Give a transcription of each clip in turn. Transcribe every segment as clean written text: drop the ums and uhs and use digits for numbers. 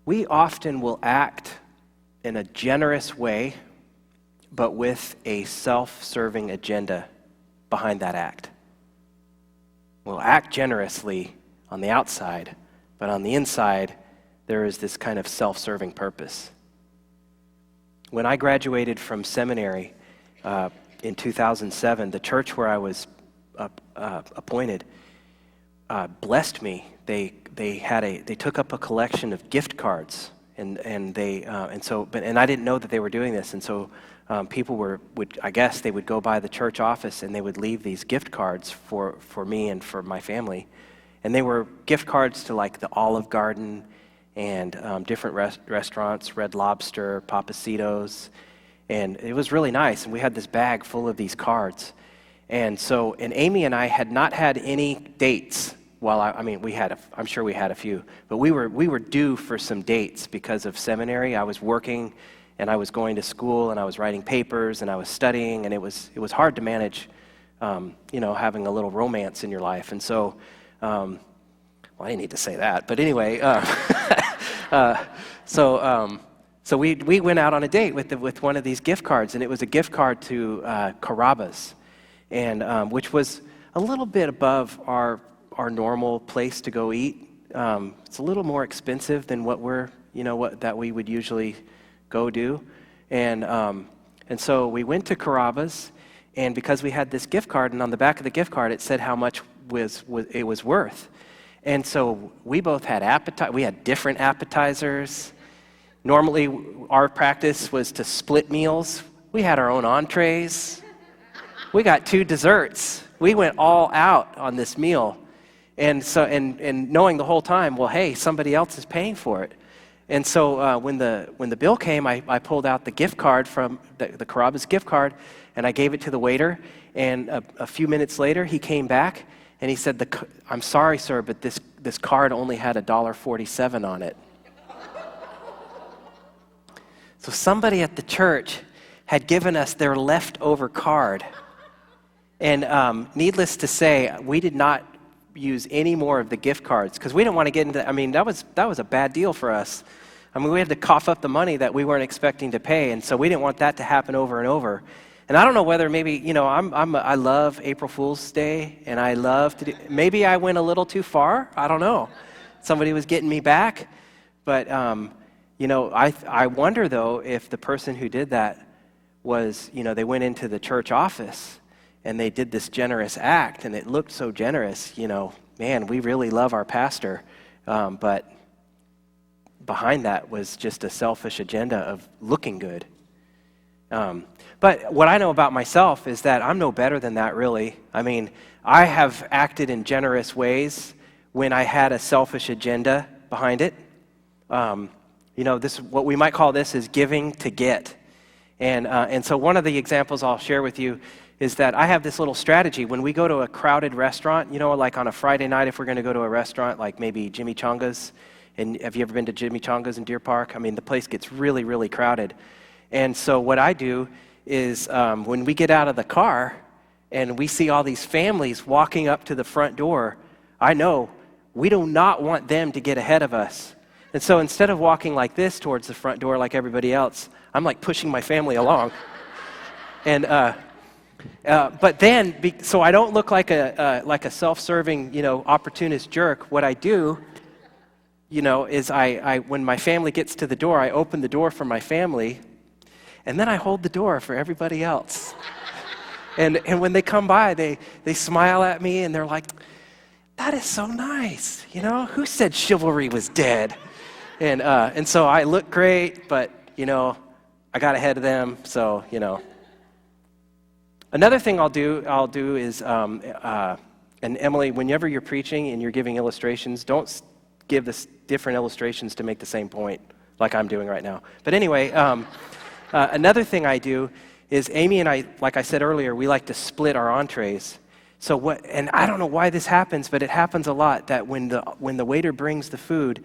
We often will act in a generous way, but with a self-serving agenda behind that act. We'll act generously on the outside, but on the inside, there is this kind of self-serving purpose. When I graduated from seminary in 2007, the church where I was appointed blessed me. They took up a collection of gift cards, and I didn't know that they were doing this, and so people would go by the church office and they would leave these gift cards for me and for my family, and they were gift cards to like the Olive Garden and different restaurants, Red Lobster, Papacitos, and it was really nice. And we had this bag full of these cards, and Amy and I had not had any dates. Well, I'm sure we had a few, but we were due for some dates because of seminary. I was working, and I was going to school, and I was writing papers, and I was studying, and it was hard to manage, having a little romance in your life. And so, well, I didn't need to say that, but anyway, so we went out on a date with one of these gift cards, and it was a gift card to Carrabba's, and which was a little bit above our normal place to go eat. It's a little more expensive than what we would usually go do, and so we went to Carrabba's, and because we had this gift card, and on the back of the gift card it said how much it was worth, and so we both had we had different appetizers. Normally our practice was to split meals. We had our own entrees. We got 2 desserts. We went all out on this meal. And so, and knowing the whole time, well, hey, somebody else is paying for it. And so when the bill came, I pulled out the gift card from the Carrabba's gift card, and I gave it to the waiter. And a few minutes later, he came back, and he said, "I'm sorry, sir, but this card only had $1.47 on it." So somebody at the church had given us their leftover card. And needless to say, we did not use any more of the gift cards because we didn't want to get into that was a bad deal for us. We had to cough up the money that we weren't expecting to pay, and so we didn't want that to happen over and over. And I don't know whether maybe, I love April Fool's Day, and I love to do, maybe I went a little too far. I don't know. Somebody was getting me back. But, I wonder, though, if the person who did that was, they went into the church office and they did this generous act, and it looked so generous, man, we really love our pastor. But behind that was just a selfish agenda of looking good. But what I know about myself is that I'm no better than that, really. I have acted in generous ways when I had a selfish agenda behind it. This, what we might call this is giving to get. And so one of the examples I'll share with you is that I have this little strategy. When we go to a crowded restaurant, like on a Friday night, if we're going to go to a restaurant like maybe Jimmy Chonga's, and have you ever been to Jimmy Chonga's in Deer Park? The place gets really, really crowded. And so what I do is when we get out of the car and we see all these families walking up to the front door, I know we do not want them to get ahead of us. And so instead of walking like this towards the front door like everybody else, I'm like pushing my family along. And but then, so I don't look like a self-serving, opportunist jerk. What I do, is I when my family gets to the door, I open the door for my family, and then I hold the door for everybody else. And when they come by, they smile at me, and they're like, "That is so nice. Who said chivalry was dead?" And so I look great, but I got ahead of them, so Another thing I'll do is, and Emily, whenever you're preaching and you're giving illustrations, don't give this different illustrations to make the same point, like I'm doing right now. But anyway, another thing I do is Amy and I, like I said earlier, we like to split our entrees. So and I don't know why this happens, but it happens a lot that when the waiter brings the food,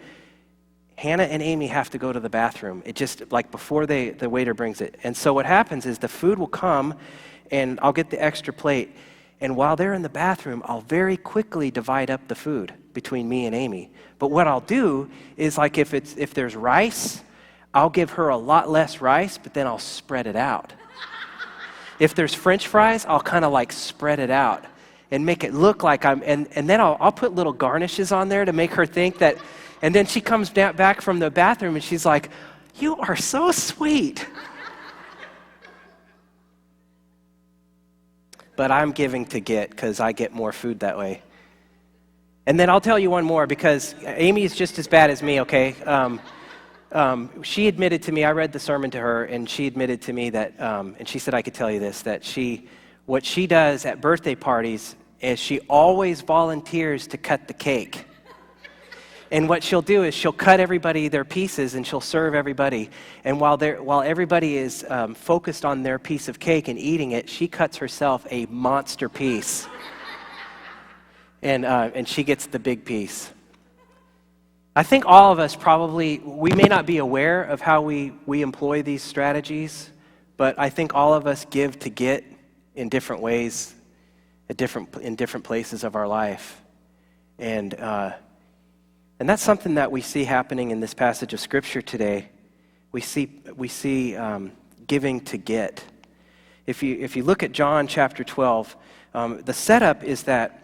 Hannah and Amy have to go to the bathroom. It just like before the waiter brings it. And so what happens is the food will come, and I'll get the extra plate, And while they're in the bathroom, I'll very quickly divide up the food between me and Amy. But what I'll do is, like, if there's rice, I'll give her a lot less rice, but then I'll spread it out. If there's French fries, I'll kind of like spread it out and make it look like and then I'll put little garnishes on there to make her think that, and then she comes back from the bathroom and she's like, "You are so sweet." But I'm giving to get because I get more food that way. And then I'll tell you one more because Amy is just as bad as me, okay? She admitted to me, I read the sermon to her, and she admitted to me that, and she said I could tell you this, that what she does at birthday parties is she always volunteers to cut the cake. And what she'll do is she'll cut everybody their pieces and she'll serve everybody. And while everybody is focused on their piece of cake and eating it, she cuts herself a monster piece. And she gets the big piece. I think all of us we may not be aware of how we employ these strategies, but I think all of us give to get in different ways, in different places of our life. And that's something that we see happening in this passage of Scripture today. We see giving to get. If you look at John chapter 12, the setup is that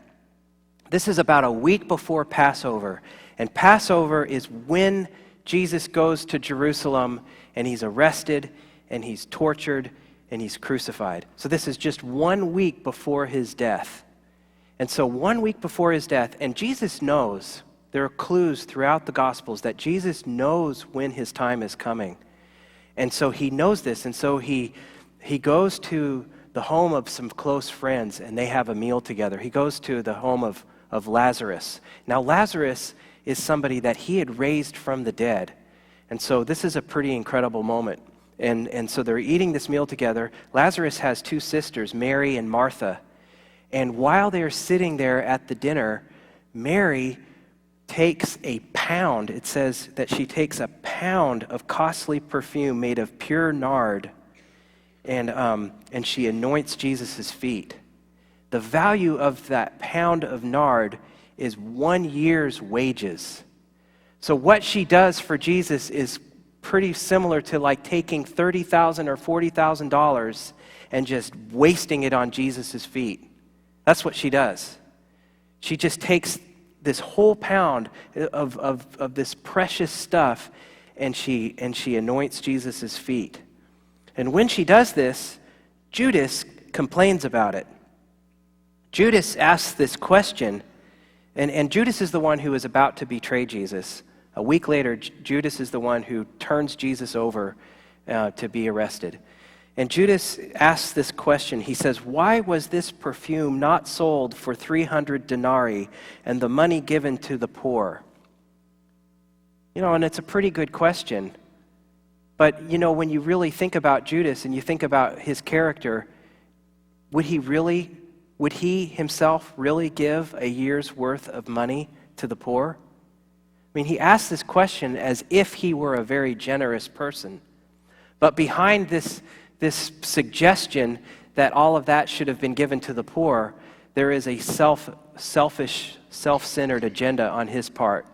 this is about a week before Passover. And Passover is when Jesus goes to Jerusalem and he's arrested and he's tortured and he's crucified. So this is just 1 week before his death. And so 1 week before his death, and Jesus knows, there are clues throughout the Gospels that Jesus knows when his time is coming. And so he knows this, and so he goes to the home of some close friends and they have a meal together. He goes to the home of Lazarus. Now Lazarus is somebody that he had raised from the dead. And so this is a pretty incredible moment. And so they're eating this meal together. Lazarus has 2 sisters, Mary and Martha. And while they're sitting there at the dinner, Mary takes a pound. It says that she takes a pound of costly perfume made of pure nard, and she anoints Jesus' feet. The value of that pound of nard is 1 year's wages. So what she does for Jesus is pretty similar to like taking $30,000 or $40,000 and just wasting it on Jesus' feet. That's what she does. She just takes this whole pound of this precious stuff and she anoints Jesus' feet. And when she does this, Judas complains about it. Judas asks this question, and Judas is the one who is about to betray Jesus. A week later, Judas is the one who turns Jesus over to be arrested. And Judas asks this question. He says, "Why was this perfume not sold for 300 denarii and the money given to the poor?" And it's a pretty good question. But, when you really think about Judas and you think about his character, would he himself really give a year's worth of money to the poor? I mean, he asked this question as if he were a very generous person. But behind this suggestion that all of that should have been given to the poor, there is a selfish, self-centered agenda on his part.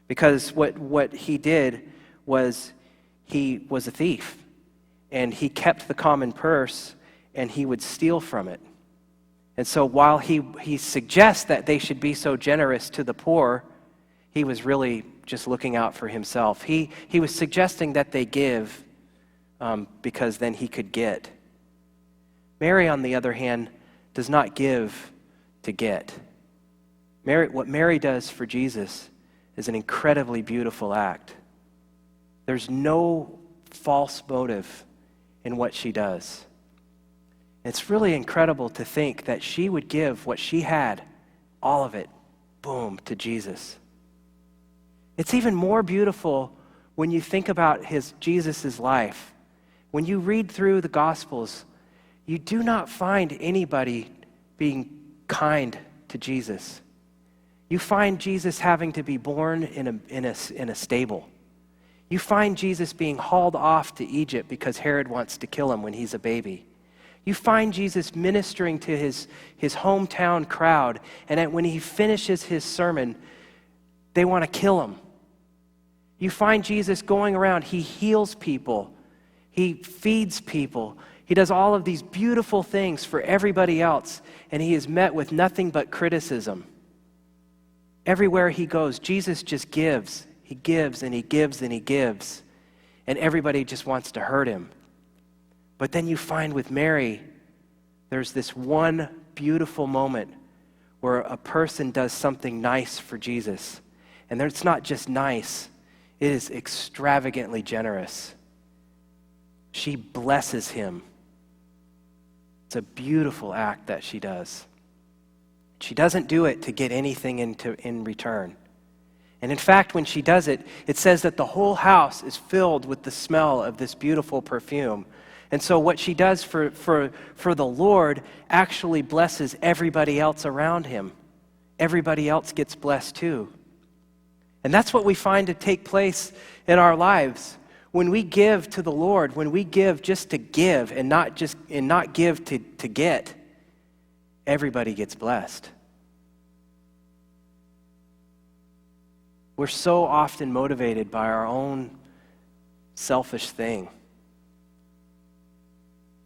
Because what he did was he was a thief, and he kept the common purse, and he would steal from it. And so while he suggests that they should be so generous to the poor, he was really just looking out for himself. He was suggesting that they give because then he could get. Mary, on the other hand, does not give to get. What Mary does for Jesus is an incredibly beautiful act. There's no false motive in what she does. It's really incredible to think that she would give what she had, all of it, boom, to Jesus. It's even more beautiful when you think about Jesus' life. When you read through the Gospels, you do not find anybody being kind to Jesus. You find Jesus having to be born in a stable. You find Jesus being hauled off to Egypt because Herod wants to kill him when he's a baby. You find Jesus ministering to his hometown crowd, and when he finishes his sermon, they want to kill him. You find Jesus going around, he heals people, he feeds people, he does all of these beautiful things for everybody else, and he is met with nothing but criticism. Everywhere he goes, Jesus just gives. He gives and he gives and he gives, and everybody just wants to hurt him. But then you find with Mary, there's this one beautiful moment where a person does something nice for Jesus. And it's not just nice, it is extravagantly generous. She blesses him. It's a beautiful act that she does. She doesn't do it to get anything in return. And in fact, when she does it, it says that the whole house is filled with the smell of this beautiful perfume. And so what she does for the Lord actually blesses everybody else around him. Everybody else gets blessed too. And that's what we find to take place in our lives. When we give to the Lord, when we give just to give and not give to get, everybody gets blessed. We're so often motivated by our own selfish thing.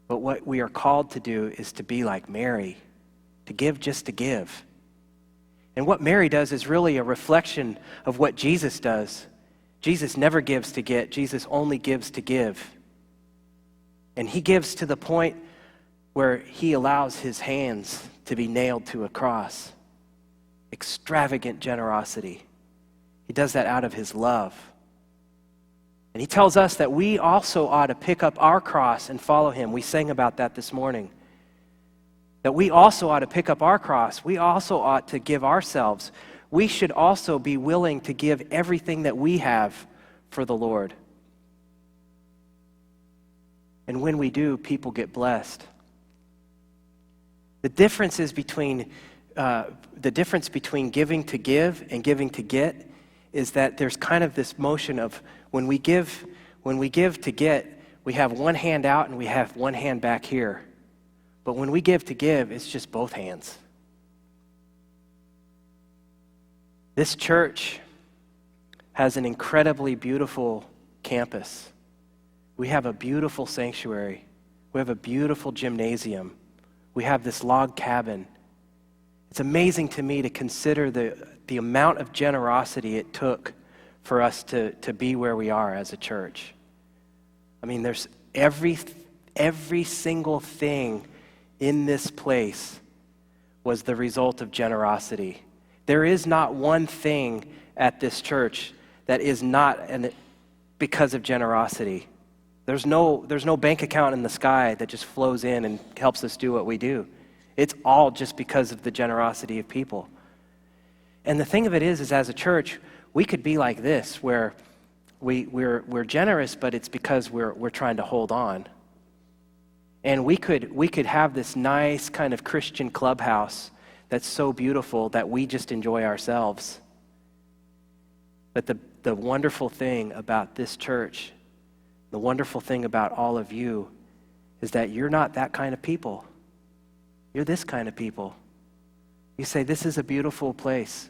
But what we are called to do is to be like Mary, to give just to give. And what Mary does is really a reflection of what Jesus does. Jesus never gives to get, Jesus only gives to give. And he gives to the point where he allows his hands to be nailed to a cross. Extravagant generosity. He does that out of his love. And he tells us that we also ought to pick up our cross and follow him. We sang about that this morning. That we also ought to pick up our cross. We also ought to give ourselves. We should also be willing to give everything that we have for the Lord. And when we do, people get blessed. The difference between giving to give and giving to get is that there's kind of this motion of when we give to get, we have one hand out and we have one hand back here. But when we give to give, it's just both hands. This church has an incredibly beautiful campus. We have a beautiful sanctuary. We have a beautiful gymnasium. We have this log cabin. It's amazing to me to consider the amount of generosity it took for us to be where we are as a church. I mean, there's every single thing in this place was the result of generosity. There is not one thing at this church that is not because of generosity. There's no bank account in the sky that just flows in and helps us do what we do. It's all just because of the generosity of people. And the thing of it is as a church, we could be like this, where we're generous, but it's because we're trying to hold on. And we could have this nice kind of Christian clubhouse that's so beautiful that we just enjoy ourselves. But the wonderful thing about this church, the wonderful thing about all of you, is that you're not that kind of people. You're this kind of people. You say, this is a beautiful place.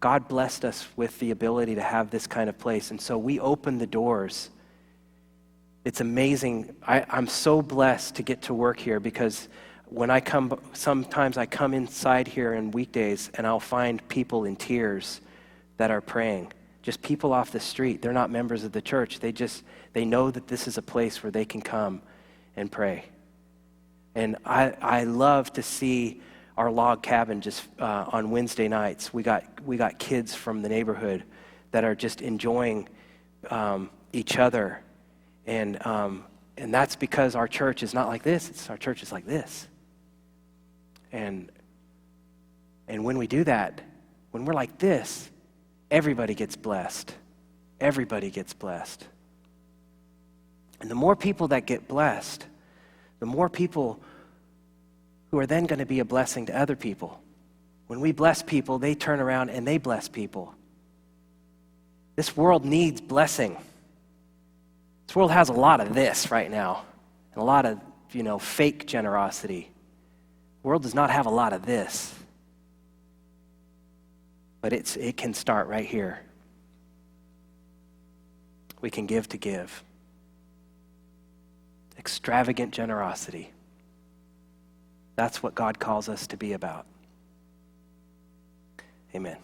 God blessed us with the ability to have this kind of place. And so we open the doors. It's amazing. I'm so blessed to get to work here because when I come, sometimes I come inside here on weekdays and I'll find people in tears that are praying. Just people off the street. They're not members of the church. They know that this is a place where they can come and pray. And I love to see our log cabin just on Wednesday nights. We got kids from the neighborhood that are just enjoying each other. And that's because our church is not like this. Our church is like this. And when we do that, when we're like this, everybody gets blessed. Everybody gets blessed. And the more people that get blessed, the more people who are then going to be a blessing to other people. When we bless people, they turn around and they bless people. This world needs blessing. This world has a lot of this right now, and a lot of fake generosity. The world does not have a lot of this. But it can start right here. We can give to give. Extravagant generosity. That's what God calls us to be about. Amen.